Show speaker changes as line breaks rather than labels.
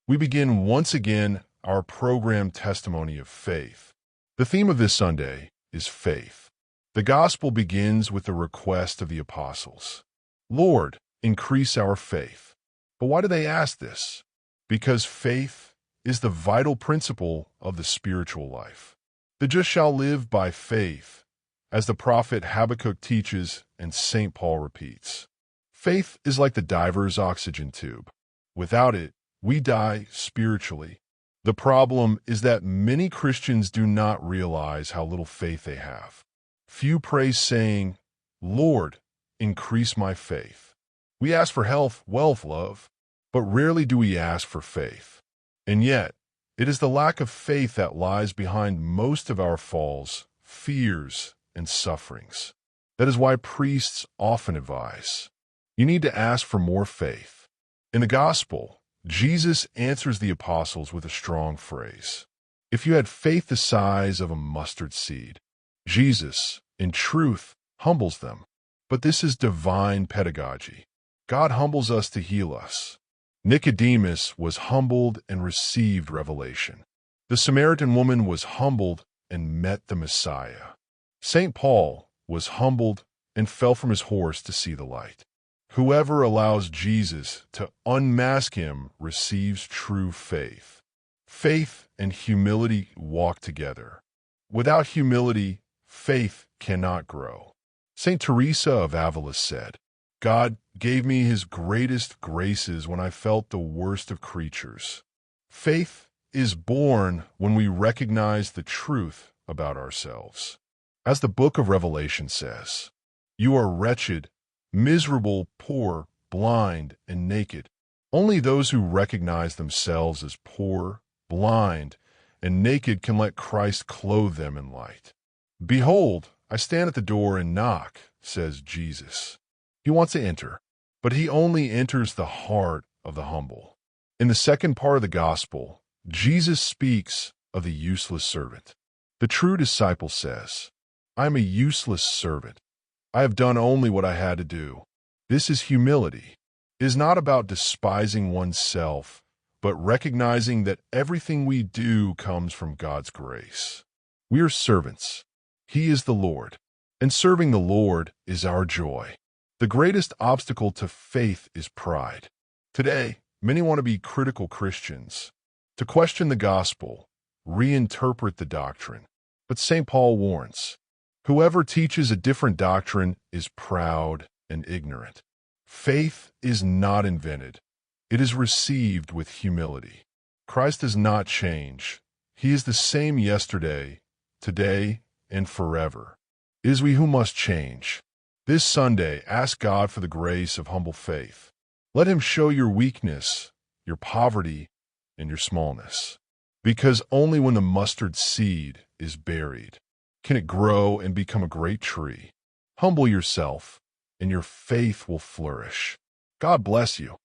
We begin once again our program Testimony of Faith. The theme of this Sunday is faith. The gospel begins with the request of the apostles. Lord, increase our faith. But why do they ask this? Because faith is the vital principle of the spiritual life. The just shall live by faith, as the prophet Habakkuk teaches and St. Paul repeats. Faith is like the diver's oxygen tube. Without it, we die spiritually. The problem is that many Christians do not realize how little faith they have. Few pray saying, Lord, increase my faith. We ask for health, wealth, love, but rarely do we ask for faith. And yet, it is the lack of faith that lies behind most of our falls, fears, and sufferings. That is why priests often advise, you need to ask for more faith. In the gospel, Jesus answers the apostles with a strong phrase. If you had faith the size of a mustard seed, Jesus, in truth, humbles them. But this is divine pedagogy. God humbles us to heal us. Nicodemus was humbled and received revelation. The Samaritan woman was humbled and met the Messiah. St. Paul was humbled and fell from his horse to see the light. Whoever allows Jesus to unmask him receives true faith. Faith and humility walk together. Without humility, faith cannot grow. St. Teresa of Ávila said, God gave me his greatest graces when I felt the worst of creatures. Faith is born when we recognize the truth about ourselves. As the book of Revelation says, you are wretched, miserable, poor, blind, and naked. Only those who recognize themselves as poor, blind, and naked can let Christ clothe them in light. Behold, I stand at the door and knock, says Jesus. He wants to enter, but he only enters the heart of the humble. In the second part of the gospel, Jesus speaks of the useless servant. The true disciple says, I am a useless servant. I have done only what I had to do. This is humility. It is not about despising oneself, but recognizing that everything we do comes from God's grace. We are servants. He is the Lord, and serving the Lord is our joy. The greatest obstacle to faith is pride. Today, many want to be critical Christians, to question the gospel, reinterpret the doctrine. But St. Paul warns, whoever teaches a different doctrine is proud and ignorant. Faith is not invented. It is received with humility. Christ does not change. He is the same yesterday, today, and forever. It is we who must change. This Sunday, ask God for the grace of humble faith. Let him show your weakness, your poverty, and your smallness. Because only when the mustard seed is buried can it grow and become a great tree. Humble yourself, and your faith will flourish. God bless you.